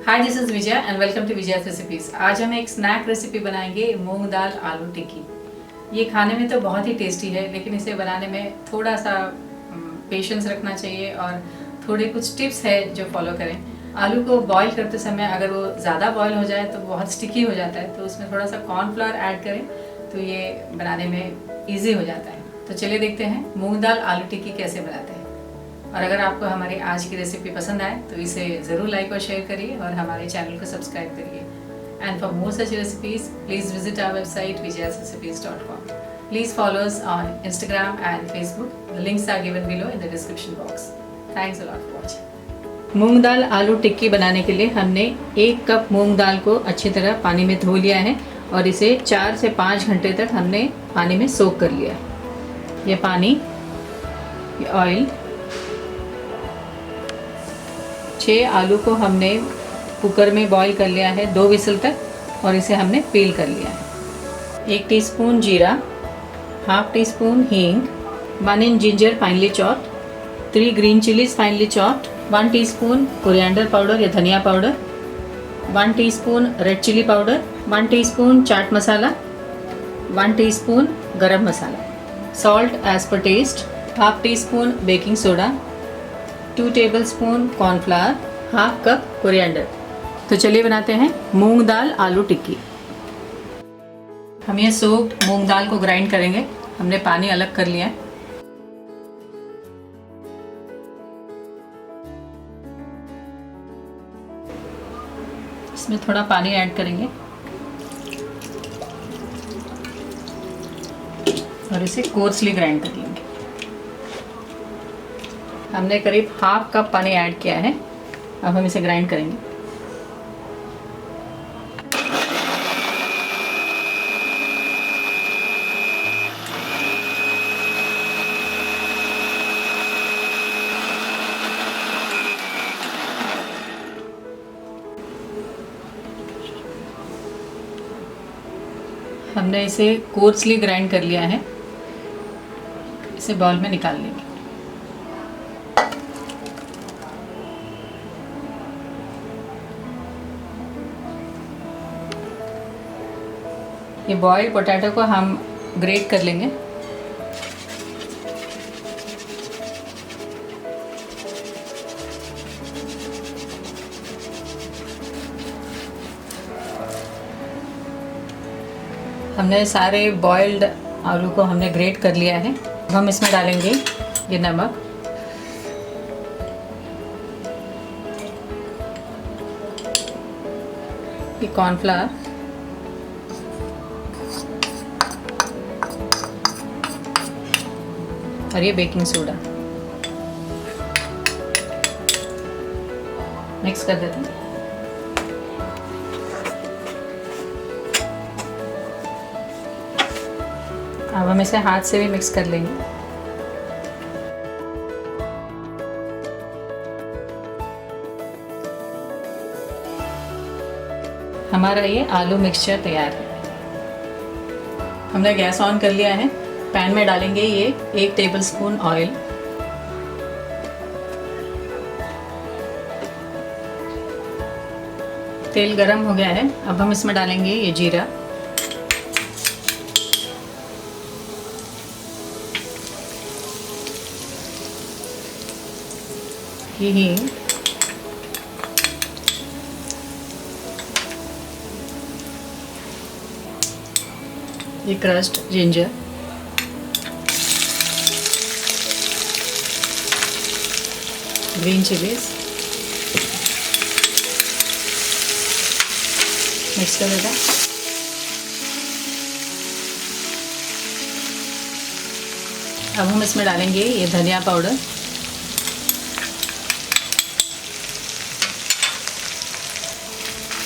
Hi, this is Vijay and welcome to Vijay recipes. आज हम एक स्नैक रेसिपी बनाएंगे, मूंग दाल आलू टिक्की। ये खाने में तो बहुत ही टेस्टी है, लेकिन इसे बनाने में थोड़ा सा पेशेंस रखना चाहिए और थोड़े कुछ टिप्स है जो फॉलो करें। आलू को बॉईल करते समय अगर वो ज़्यादा बॉईल हो जाए तो बहुत स्टिकी हो जाता है, तो उसमें थोड़ा सा कॉर्नफ्लोर ऐड करें तो ये बनाने में ईजी हो जाता है। तो चलिए देखते हैं मूंग दाल आलू टिक्की कैसे बनाते हैं। और अगर आपको हमारी आज की रेसिपी पसंद आए तो इसे ज़रूर लाइक और शेयर करिए और हमारे चैनल को सब्सक्राइब करिए। And for more such recipes please visit our website vijayasrecipes.com. Please follow us on Instagram and Facebook. The links are given below in the description box. Thanks a lot for watching. मूंग दाल आलू टिक्की बनाने के लिए हमने 1 cup मूंग दाल को अच्छी तरह पानी में धो लिया है और इसे 4 से 5 घंटे तक हमने पानी में सोक कर लिया। ये पानी, ये ऑयल, 6 आलू को हमने कुकर में बॉईल कर लिया है 2 विसल तक और इसे हमने पील कर लिया है। 1 टीस्पून जीरा, half teaspoon hing, 1 inch ginger finely chopped, 3 green chillies finely chopped, 1 teaspoon coriander powder या धनिया powder, 1 teaspoon red chilli powder, 1 teaspoon chaat masala, 1 teaspoon garam masala, salt as per taste, half teaspoon baking soda, 2 tablespoon cornflour, half cup coriander. तो चलिए बनाते हैं मूंग दाल आलू टिक्की। हम ये soaked मूंग दाल को ग्राइंड करेंगे। हमने पानी अलग कर लिया है। इसमें थोड़ा पानी ऐड करेंगे और इसे कोर्सली ग्राइंड कर लेंगे। हमने करीब हाफ कप पानी ऐड किया है। अब हम इसे ग्राइंड करेंगे। हमने इसे कोर्सली ग्राइंड कर लिया है। इसे बाउल में निकाल लेंगे। ये बॉइल्ड पोटैटो को हम ग्रेट कर लेंगे। हमने सारे बॉइल्ड आलू को हमने ग्रेट कर लिया है। अब हम इसमें डालेंगे ये नमक, ये कॉर्नफ्लावर, और ये बेकिंग सोडा मिक्स कर देते हैं। अब हम इसे हाथ से भी मिक्स कर लेंगे। हमारा ये आलू मिक्सचर तैयार है। हमने गैस ऑन कर लिया है। पैन में डालेंगे ये 1 टेबलस्पून ऑयल, तेल गरम हो गया है। अब हम इसमें डालेंगे ये जीरा, ये हींग, ये crushed ginger, green chillies, mix कर देता। अब हम इसमें डालेंगे ये धनिया पाउडर,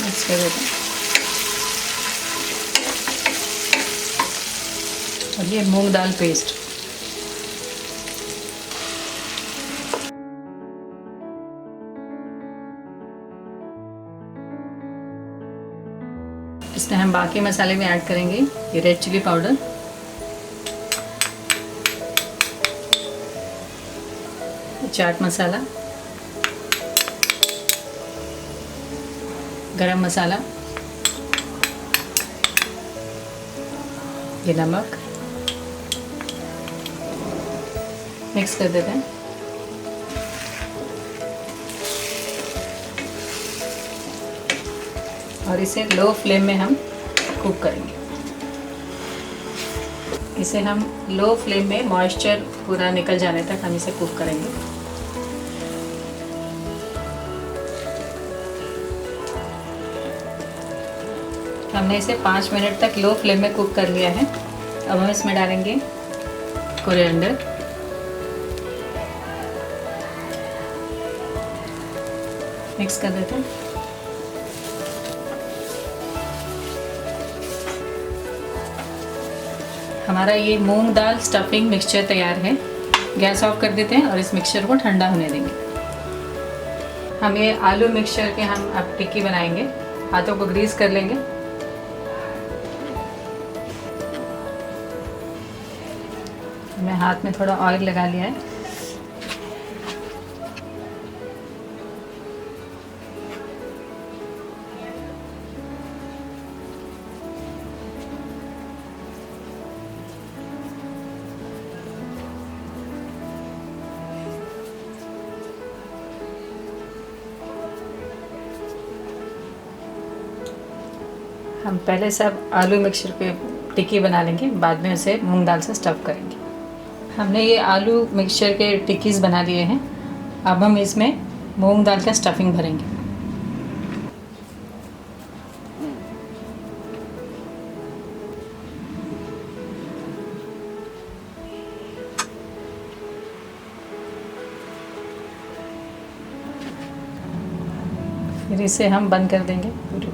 मिक्स कर देते हैं। और ये मूंग दाल पेस्ट, इसमें हम बाकी मसाले भी ऐड करेंगे। ये red chilli powder, chaat masala, गरम मसाला, ये नमक, मिक्स कर देते हैं। और इसे लो फ्लेम में हम कुक करेंगे। इसे हम लो फ्लेम में मॉइस्चर पूरा निकल जाने तक हम इसे कुक करेंगे। हमने इसे 5 मिनट तक लो फ्लेम में कुक कर लिया है। अब हम इसमें डालेंगे कोरिएंडर, मिक्स कर देते हैं। हमारा ये मूंग दाल स्टफिंग मिक्सचर तैयार है। गैस ऑफ कर देते हैं और इस मिक्सचर को ठंडा होने देंगे। हम ये आलू मिक्सचर के हम अब टिक्की बनाएंगे। हाथों को ग्रीस कर लेंगे। मैं हाथ में थोड़ा ऑयल लगा लिया है। हम पहले सब आलू मिक्सचर पे टिक्की बना लेंगे, बाद में उसे मूंग दाल से स्टफ़ करेंगे। हमने ये आलू मिक्सचर के टिक्कीज़ बना लिए हैं। अब हम इसमें मूंग दाल का स्टफिंग भरेंगे। फिर इसे हम बंद कर देंगे पूरी।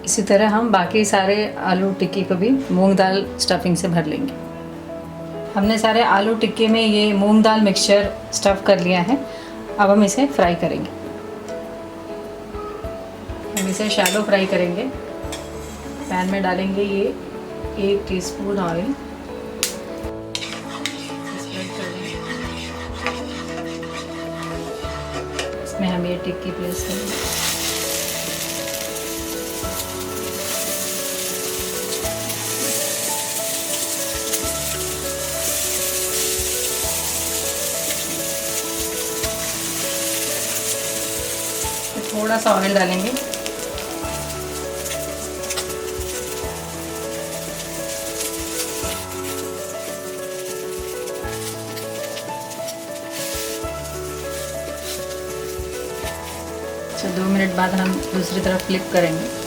इसी तरह हम बाकी सारे आलू टिक्की को भी मूंग दाल स्टफिंग से भर लेंगे। हमने सारे आलू टिक्की में ये मूंग दाल मिक्सचर स्टफ़ कर लिया है। अब हम इसे फ्राई करेंगे। हम इसे शैलो फ्राई करेंगे। पैन में डालेंगे ये 1 टीस्पून ऑयल। इसमें हम ये टिक्की प्लेस करेंगे। थोड़ा सा ऑयल डालेंगे। अच्छा, 2 मिनट बाद हम दूसरी तरफ फ्लिप करेंगे।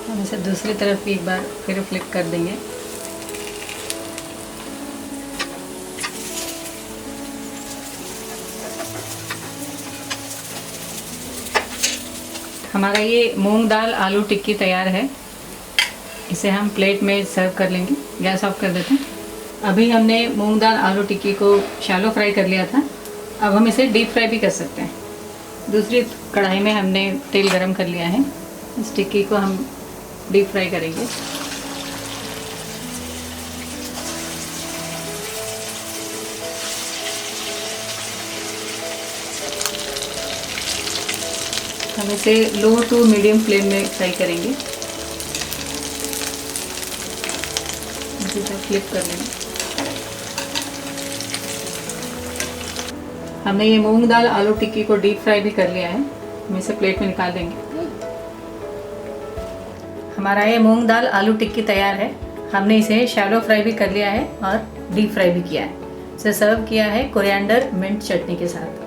हम इसे दूसरी तरफ भी एक बार फिर फ्लिप कर देंगे। हमारा ये मूंग दाल आलू टिक्की तैयार है। इसे हम प्लेट में सर्व कर लेंगे। गैस ऑफ कर देते हैं। अभी हमने मूंग दाल आलू टिक्की को शैलो फ्राई कर लिया था। अब हम इसे डीप फ्राई भी कर सकते हैं। दूसरी कढ़ाई में हमने तेल गरम कर लिया है। इस टिक्की को हम डीप फ्राई करेंगे। हम इसे लो टू मीडियम फ्लेम में फ्राई करेंगे। इसे फ्लिप कर लेंगे। हमने ये मूंग दाल आलू टिक्की को डीप फ्राई भी कर लिया है। हम इसे प्लेट में निकाल देंगे। हमारा ये मूंग दाल आलू टिक्की तैयार है। हमने इसे शैलो फ्राई भी कर लिया है और डीप फ्राई भी किया है। इसे सर्व किया है कोरिएंडर मिंट चटनी के साथ।